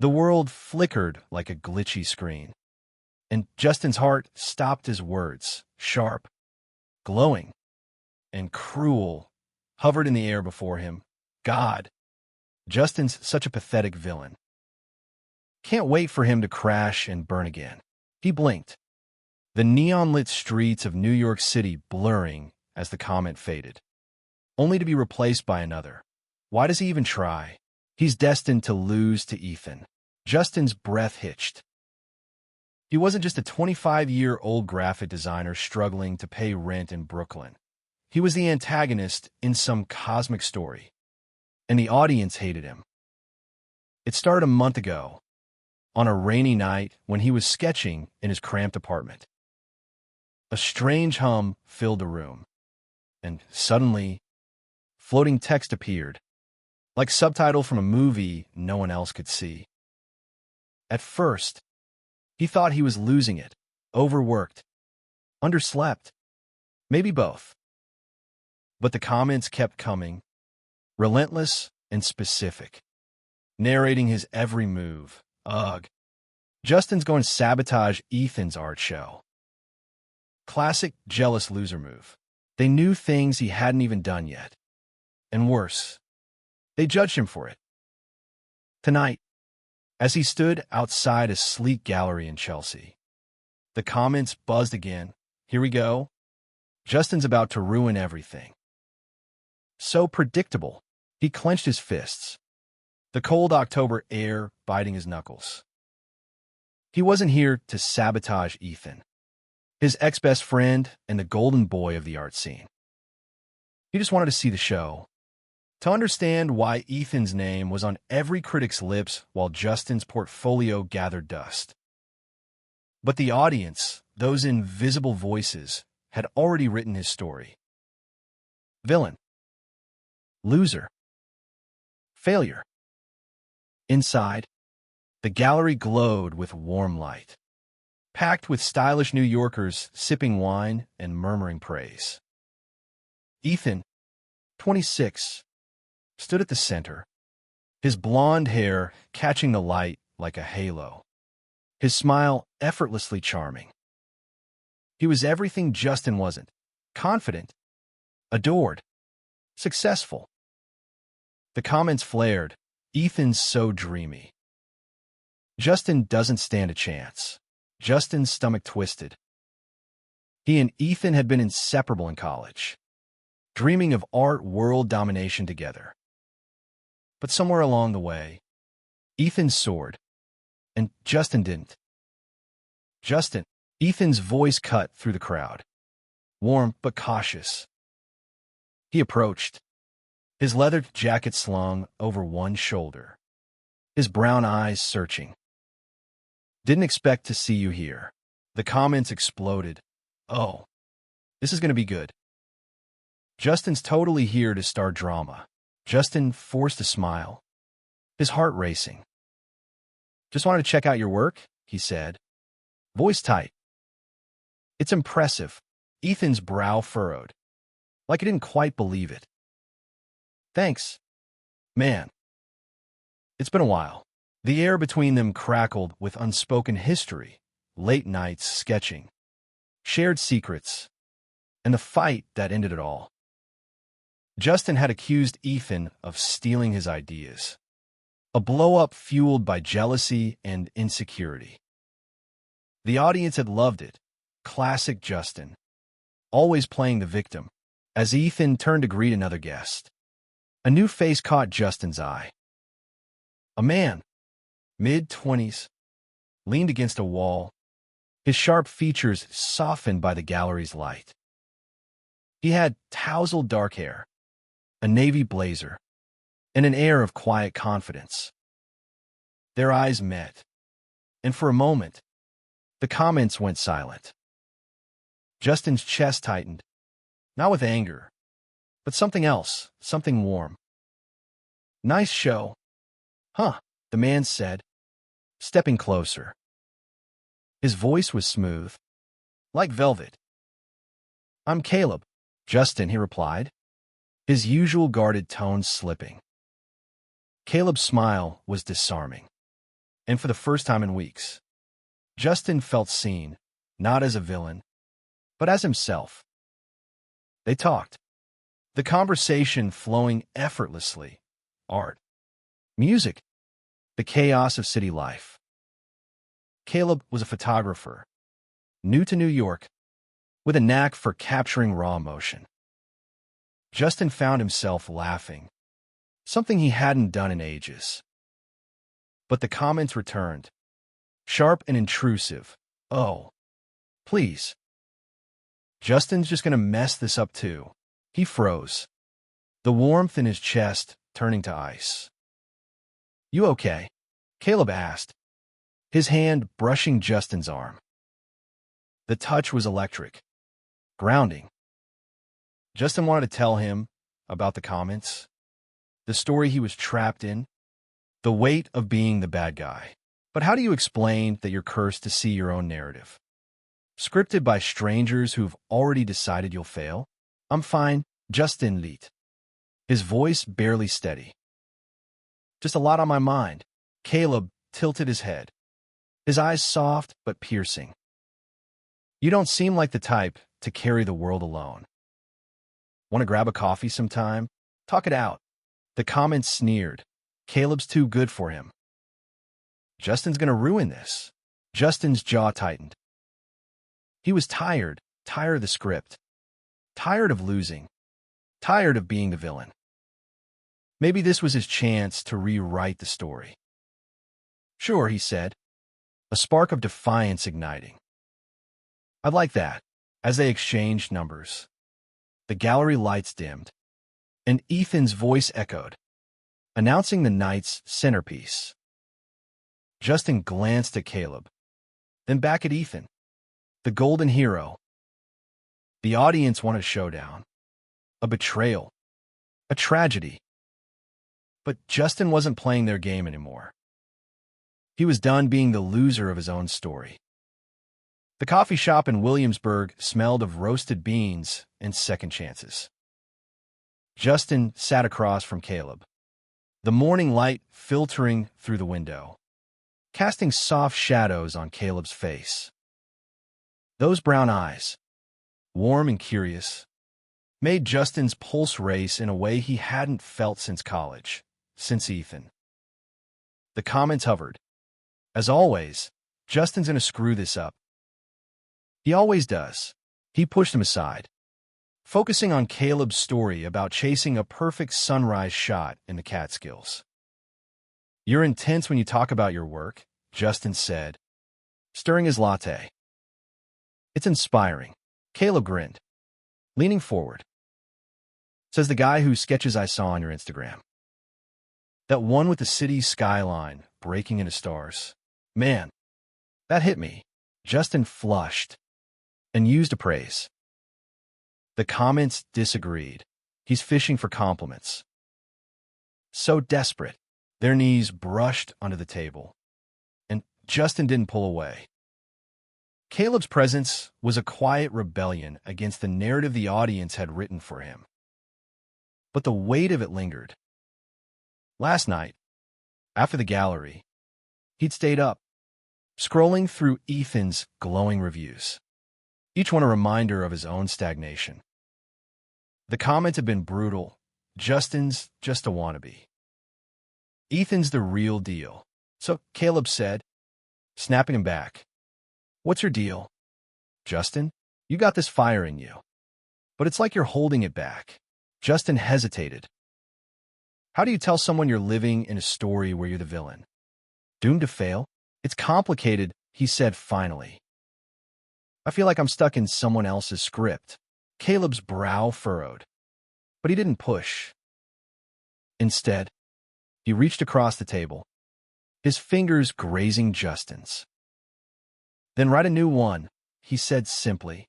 The world flickered like a glitchy screen, and Justin's heart stopped as words, sharp, glowing, and cruel, hovered in the air before him. God, Justin's such a pathetic villain. Can't wait for him to crash and burn again. He blinked, the neon-lit streets of New York City blurring as the comment faded, only to be replaced by another. Why does he even try? He's destined to lose to Ethan. Justin's breath hitched. He wasn't just a 25-year-old graphic designer struggling to pay rent in Brooklyn. He was the antagonist in some cosmic story, and the audience hated him. It started a month ago, on a rainy night when he was sketching in his cramped apartment. A strange hum filled the room, and suddenly, floating text appeared, like subtitle from a movie no one else could see. At first, he thought he was losing it, overworked, underslept, maybe both. But the comments kept coming, relentless and specific, narrating his every move. Ugh. Justin's going to sabotage Ethan's art show. Classic jealous loser move. They knew things he hadn't even done yet. And worse, they judged him for it. Tonight, as he stood outside a sleek gallery in Chelsea, the comments buzzed again. Here we go. Justin's about to ruin everything. So predictable. He clenched his fists, the cold October air biting his knuckles. He wasn't here to sabotage Ethan, his ex-best friend and the golden boy of the art scene. He just wanted to see the show, to understand why Ethan's name was on every critic's lips while Justin's portfolio gathered dust. But the audience, those invisible voices, had already written his story. Villain. Loser. Failure. Inside, the gallery glowed with warm light, packed with stylish New Yorkers sipping wine and murmuring praise. Ethan, 26, stood at the center, his blonde hair catching the light like a halo, his smile effortlessly charming. He was everything Justin wasn't: confident, adored, successful. The comments flared. Ethan's so dreamy. Justin doesn't stand a chance. Justin's stomach twisted. He and Ethan had been inseparable in college, dreaming of art world domination together. But somewhere along the way, Ethan soared, and Justin didn't. Justin, Ethan's voice cut through the crowd, warm but cautious. He approached, his leather jacket slung over one shoulder, his brown eyes searching. Didn't expect to see you here. The comments exploded. Oh, this is going to be good. Justin's totally here to start drama. Justin forced a smile, his heart racing. Just wanted to check out your work, he said, voice tight. It's impressive. Ethan's brow furrowed, like he didn't quite believe it. Thanks. Man. It's been a while. The air between them crackled with unspoken history, late nights sketching, shared secrets, and the fight that ended it all. Justin had accused Ethan of stealing his ideas, a blow-up fueled by jealousy and insecurity. The audience had loved it. Classic Justin, always playing the victim. As Ethan turned to greet another guest, a new face caught Justin's eye. A man, mid-20s, leaned against a wall, his sharp features softened by the gallery's light. He had tousled dark hair, a navy blazer, and an air of quiet confidence. Their eyes met, and for a moment, the comments went silent. Justin's chest tightened, not with anger, but something else, something warm. Nice show. Huh, the man said, stepping closer. His voice was smooth, like velvet. I'm Caleb. Justin, he replied, his usual guarded tone slipping. Caleb's smile was disarming. And for the first time in weeks, Justin felt seen, not as a villain, but as himself. They talked, the conversation flowing effortlessly. Art, music, the chaos of city life. Caleb was a photographer, new to New York, with a knack for capturing raw emotion. Justin found himself laughing, something he hadn't done in ages. But the comments returned, sharp and intrusive. Oh, please. Justin's just going to mess this up too. He froze, the warmth in his chest turning to ice. You okay? Caleb asked, his hand brushing Justin's arm. The touch was electric, grounding. Justin wanted to tell him about the comments, the story he was trapped in, the weight of being the bad guy. But how do you explain that you're cursed to see your own narrative? Scripted by strangers who've already decided you'll fail? I'm fine, Justin leet. His voice barely steady. Just a lot on my mind. Caleb tilted his head, his eyes soft but piercing. You don't seem like the type to carry the world alone. Want to grab a coffee sometime? Talk it out. The comments sneered. Caleb's too good for him. Justin's going to ruin this. Justin's jaw tightened. He was tired of the script, tired of losing, tired of being the villain. Maybe this was his chance to rewrite the story. Sure, he said, a spark of defiance igniting. I'd like that. As they exchanged numbers, the gallery lights dimmed, and Ethan's voice echoed, announcing the night's centerpiece. Justin glanced at Caleb, then back at Ethan, the golden hero. The audience wanted a showdown, a betrayal, a tragedy. But Justin wasn't playing their game anymore. He was done being the loser of his own story. The coffee shop in Williamsburg smelled of roasted beans and second chances. Justin sat across from Caleb, the morning light filtering through the window, casting soft shadows on Caleb's face. Those brown eyes, warm and curious, made Justin's pulse race in a way he hadn't felt since college, since Ethan. The comments hovered. As always, Justin's going to screw this up. He always does. He pushed him aside, focusing on Caleb's story about chasing a perfect sunrise shot in the Catskills. You're intense when you talk about your work, Justin said, stirring his latte. It's inspiring. Caleb grinned, leaning forward. Says the guy whose sketches I saw on your Instagram. That one with the city skyline breaking into stars. Man, that hit me. Justin flushed and used a praise. The comments disagreed. He's fishing for compliments. So desperate, their knees brushed onto the table, and Justin didn't pull away. Caleb's presence was a quiet rebellion against the narrative the audience had written for him. But the weight of it lingered. Last night, after the gallery, he'd stayed up, scrolling through Ethan's glowing reviews, each one a reminder of his own stagnation. The comments had been brutal. Justin's just a wannabe. Ethan's the real deal. So Caleb said, snapping him back. What's your deal? Justin, you got this fire in you, but it's like you're holding it back. Justin hesitated. How do you tell someone you're living in a story where you're the villain? Doomed to fail? It's complicated, he said finally. I feel like I'm stuck in someone else's script. Caleb's brow furrowed, but he didn't push. Instead, he reached across the table, his fingers grazing Justin's. Then write a new one, he said simply.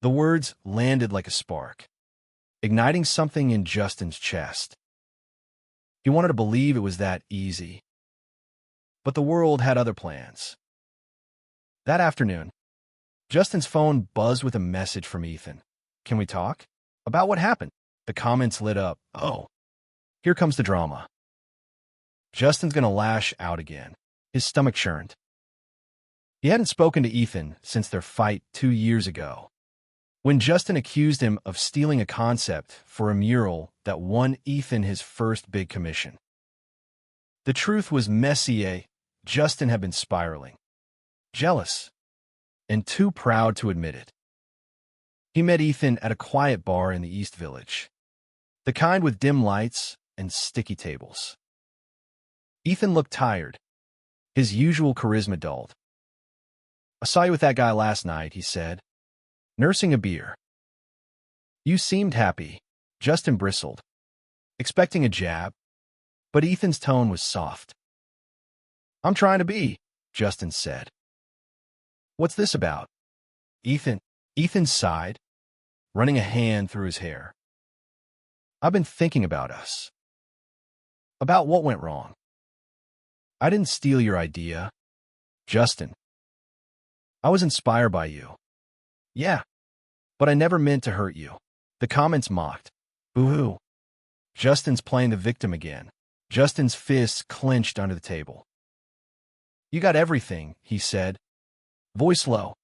The words landed like a spark, igniting something in Justin's chest. He wanted to believe it was that easy. But the world had other plans. That afternoon, Justin's phone buzzed with a message from Ethan. Can we talk? About what happened? The comments lit up. Oh, here comes the drama. Justin's going to lash out again. His stomach churned. He hadn't spoken to Ethan since their fight 2 years ago, when Justin accused him of stealing a concept for a mural that won Ethan his first big commission. The truth was Messier. Justin had been spiraling, jealous, and too proud to admit it. He met Ethan at a quiet bar in the East Village, the kind with dim lights and sticky tables. Ethan looked tired, his usual charisma dulled. "I saw you with that guy last night," he said, nursing a beer. "You seemed happy," Justin bristled, expecting a jab, but Ethan's tone was soft. "I'm trying to be," Justin said. "What's this about?" Ethan sighed, running a hand through his hair. "I've been thinking about us. About what went wrong. I didn't steal your idea, Justin. I was inspired by you. Yeah, but I never meant to hurt you." The comments mocked. "Boo-hoo." Justin's playing the victim again. Justin's fists clenched under the table. "You got everything," he said, voice low.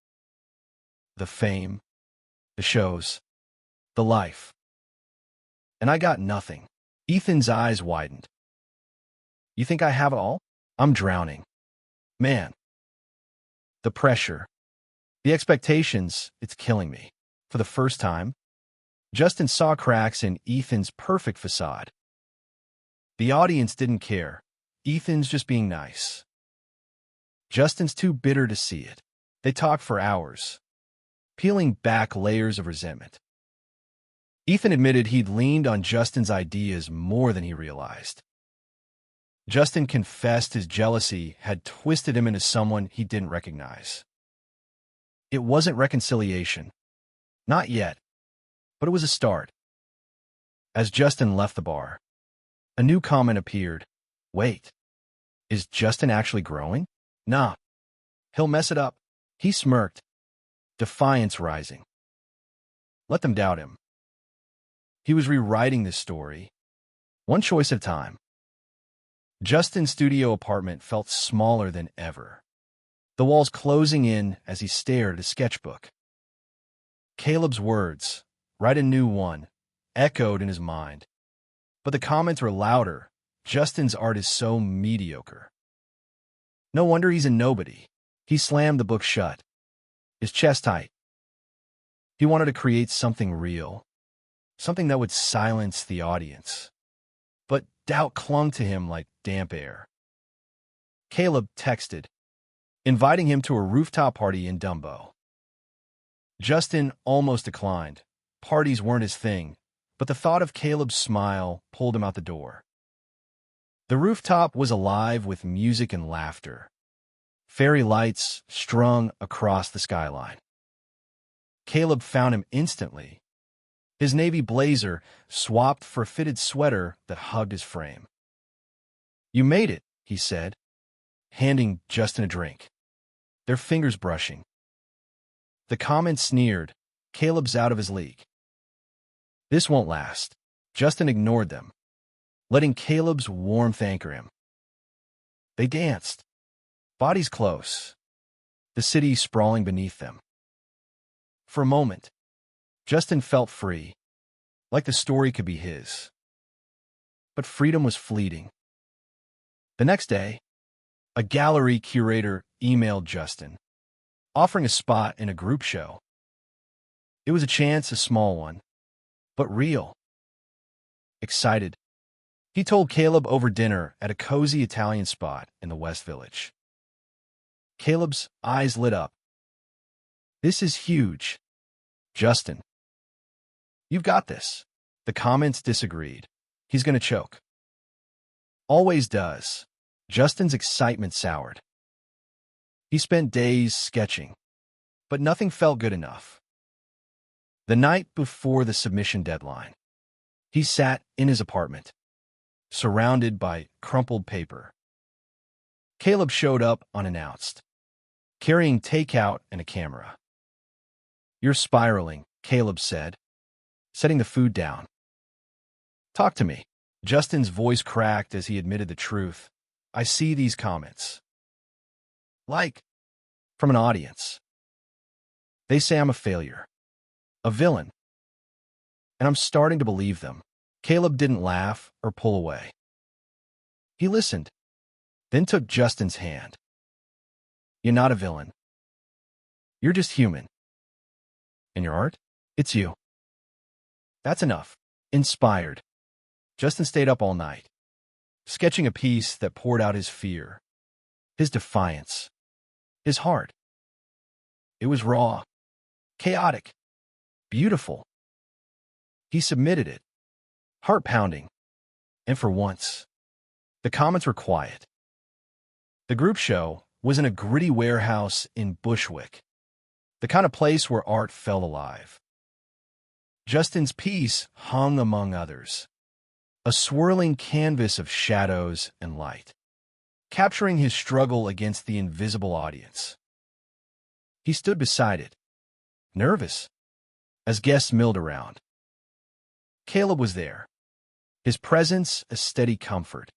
"The fame, the shows, the life. And I got nothing." Ethan's eyes widened. "You think I have it all? I'm drowning. Man. The pressure, the expectations, it's killing me." For the first time, Justin saw cracks in Ethan's perfect facade. The audience didn't care. Ethan's just being nice. Justin's too bitter to see it. They talked for hours, peeling back layers of resentment. Ethan admitted he'd leaned on Justin's ideas more than he realized. Justin confessed his jealousy had twisted him into someone he didn't recognize. It wasn't reconciliation. Not yet. But it was a start. As Justin left the bar, a new comment appeared. "Wait, is Justin actually growing? Nah, he'll mess it up." He smirked, defiance rising. Let them doubt him. He was rewriting this story, one choice at a time. Justin's studio apartment felt smaller than ever, the walls closing in as he stared at a sketchbook. Caleb's words, "Write a new one," echoed in his mind. But the comments were louder. Justin's art is so mediocre. No wonder he's a nobody. He slammed the book shut, his chest tight. He wanted to create something real, something that would silence the audience. But doubt clung to him like damp air. Caleb texted, inviting him to a rooftop party in Dumbo. Justin almost declined. Parties weren't his thing, but the thought of Caleb's smile pulled him out the door. The rooftop was alive with music and laughter, fairy lights strung across the skyline. Caleb found him instantly, his navy blazer swapped for a fitted sweater that hugged his frame. "You made it," he said, handing Justin a drink, their fingers brushing. The comments sneered, "Caleb's out of his league." "This won't last." Justin ignored them, letting Caleb's warmth anchor him. They danced, bodies close, the city sprawling beneath them. For a moment, Justin felt free, like the story could be his. But freedom was fleeting. The next day, a gallery curator emailed Justin, offering a spot in a group show. It was a chance, a small one, but real. Excited, he told Caleb over dinner at a cozy Italian spot in the West Village. Caleb's eyes lit up. "This is huge, Justin. You've got this." The comments disagreed. "He's going to choke." Always does. Justin's excitement soured. He spent days sketching, but nothing felt good enough. The night before the submission deadline, he sat in his apartment, surrounded by crumpled paper. Caleb showed up unannounced, carrying takeout and a camera. "You're spiraling," Caleb said, setting the food down. "Talk to me." Justin's voice cracked as he admitted the truth. "I see these comments. Like, from an audience. They say I'm a failure, a villain, and I'm starting to believe them. Caleb didn't laugh or pull away. He listened, then took Justin's hand. You're not a villain. You're just human. And your art? It's you. That's enough. Inspired, Justin stayed up all night, sketching a piece that poured out his fear, his defiance, his heart. It was raw, chaotic, beautiful. He submitted it, heart-pounding, and for once, the comments were quiet. The group show was in a gritty warehouse in Bushwick, the kind of place where art felt alive. Justin's piece hung among others, a swirling canvas of shadows and light, capturing his struggle against the invisible audience. He stood beside it, nervous, as guests milled around. Caleb was there, his presence a steady comfort,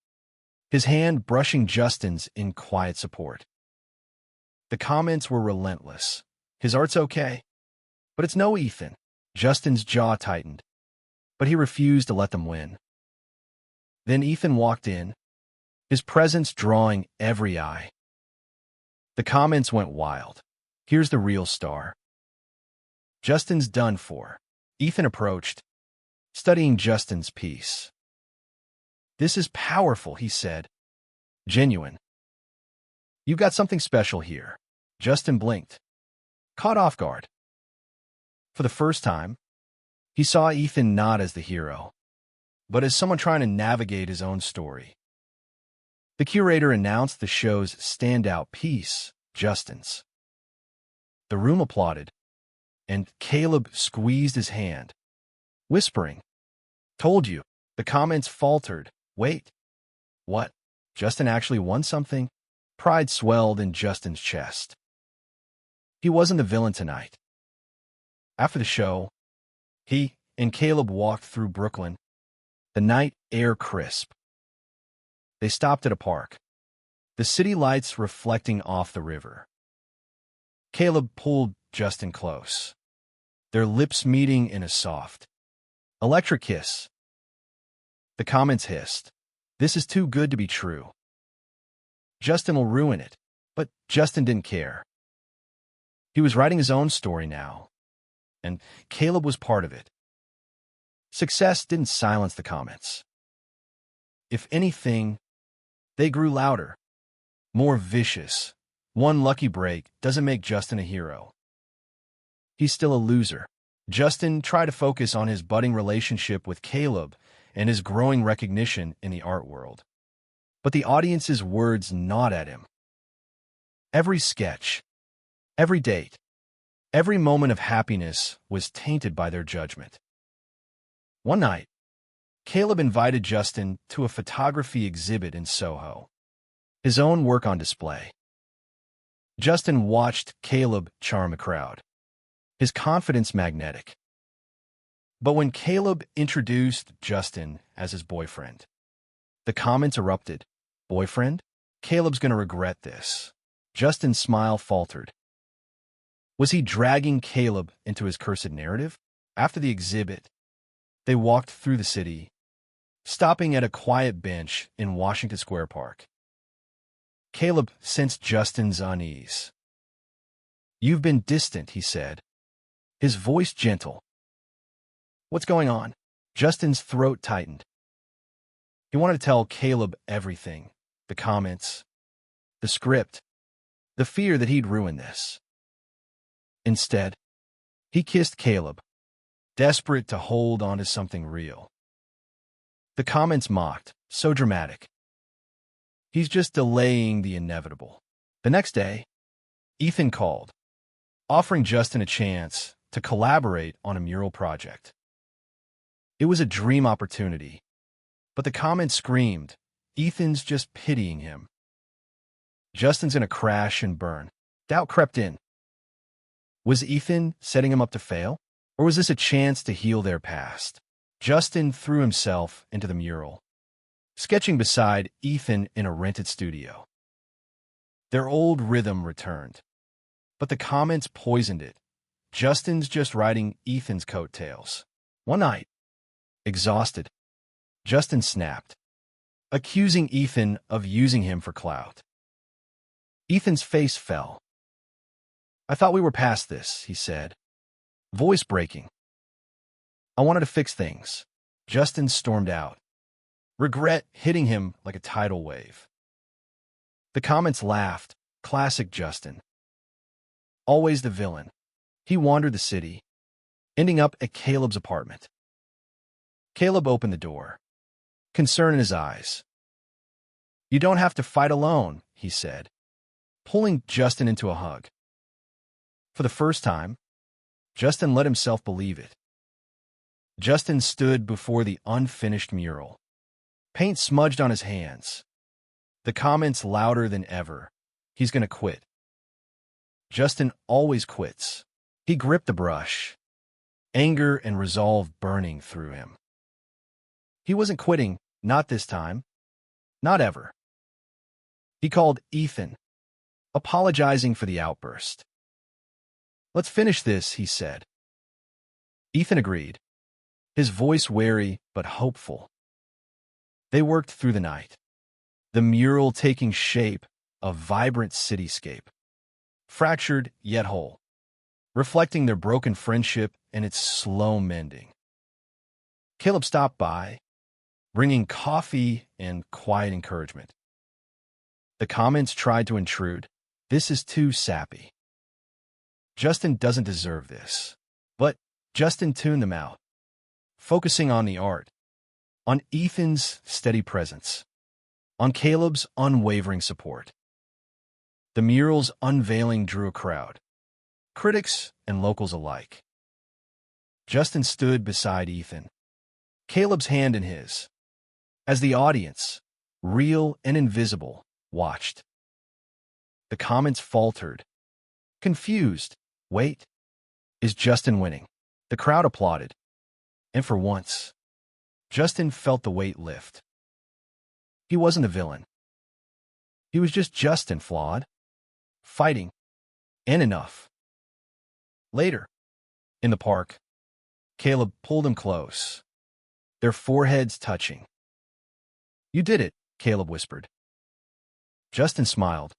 his hand brushing Justin's in quiet support. The comments were relentless. His art's okay, but it's no Ethan. Justin's jaw tightened, but he refused to let them win. Then Ethan walked in, his presence drawing every eye. The comments went wild. Here's the real star. Justin's done for. Ethan approached, studying Justin's piece. This is powerful, he said. Genuine. You've got something special here. Justin blinked, caught off guard. For the first time, he saw Ethan not as the hero, but as someone trying to navigate his own story. The curator announced the show's standout piece, Justin's. The room applauded, and Caleb squeezed his hand, whispering, "Told you." The comments faltered. Wait, what? Justin actually won something? Pride swelled in Justin's chest. He wasn't the villain tonight. After the show, he and Caleb walked through Brooklyn, the night air crisp. They stopped at a park, the city lights reflecting off the river. Caleb pulled Justin close, their lips meeting in a soft, electric kiss. The comments hissed, "This is too good to be true. Justin will ruin it." But Justin didn't care. He was writing his own story now, and Caleb was part of it. Success didn't silence the comments. If anything, they grew louder, more vicious. One lucky break doesn't make Justin a hero. He's still a loser. Justin tried to focus on his budding relationship with Caleb and his growing recognition in the art world. But the audience's words gnawed at him. Every sketch, every date, every moment of happiness was tainted by their judgment. One night, Caleb invited Justin to a photography exhibit in Soho, his own work on display. Justin watched Caleb charm the crowd, his confidence magnetic. But when Caleb introduced Justin as his boyfriend, the comments erupted. Boyfriend? Caleb's gonna regret this. Justin's smile faltered. Was he dragging Caleb into his cursed narrative? After the exhibit, they walked through the city, stopping at a quiet bench in Washington Square Park. Caleb sensed Justin's unease. "You've been distant," he said, his voice gentle. "What's going on?" Justin's throat tightened. He wanted to tell Caleb everything, the comments, the script, the fear that he'd ruin this. Instead, he kissed Caleb, desperate to hold on to something real. The comments mocked, so dramatic. He's just delaying the inevitable. The next day, Ethan called, offering Justin a chance to collaborate on a mural project. It was a dream opportunity, but the comments screamed, Ethan's just pitying him. Justin's gonna crash and burn. Doubt crept in. Was Ethan setting him up to fail? Or was this a chance to heal their past? Justin threw himself into the mural, sketching beside Ethan in a rented studio. Their old rhythm returned, but the comments poisoned it. Justin's just riding Ethan's coattails. One night, exhausted, Justin snapped, accusing Ethan of using him for clout. Ethan's face fell. "I thought we were past this," he said, voice breaking. "I wanted to fix things." Justin stormed out, regret hitting him like a tidal wave. The comments laughed. Classic Justin. Always the villain. He wandered the city, ending up at Caleb's apartment. Caleb opened the door, concern in his eyes. "You don't have to fight alone," he said, pulling Justin into a hug. For the first time, Justin let himself believe it. Justin stood before the unfinished mural, paint smudged on his hands. The comments louder than ever. He's gonna quit. Justin always quits. He gripped the brush, anger and resolve burning through him. He wasn't quitting, not this time, not ever. He called Ethan, apologizing for the outburst. "Let's finish this," he said. Ethan agreed, his voice wary but hopeful. They worked through the night, the mural taking shape, a vibrant cityscape, fractured yet whole, reflecting their broken friendship and its slow mending. Caleb stopped by, bringing coffee and quiet encouragement. The comments tried to intrude. "This is too sappy. Justin doesn't deserve this." But Justin tuned them out, focusing on the art, on Ethan's steady presence, on Caleb's unwavering support. The mural's unveiling drew a crowd, critics and locals alike. Justin stood beside Ethan, Caleb's hand in his, as the audience, real and invisible, watched. The comments faltered, confused. "Wait, is Justin winning?" The crowd applauded, and for once, Justin felt the weight lift. He wasn't a villain. He was just Justin, flawed, fighting, and enough. Later, in the park, Caleb pulled him close, their foreheads touching. "You did it," Caleb whispered. Justin smiled,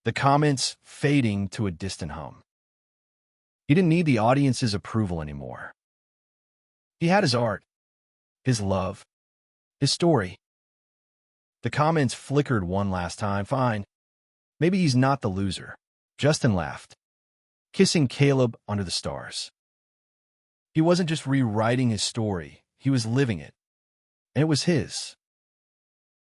the comments fading to a distant hum. He didn't need the audience's approval anymore. He had his art, his love, his story. The comments flickered one last time. "Fine. Maybe he's not the loser." Justin laughed, kissing Caleb under the stars. He wasn't just rewriting his story, he was living it. And it was his.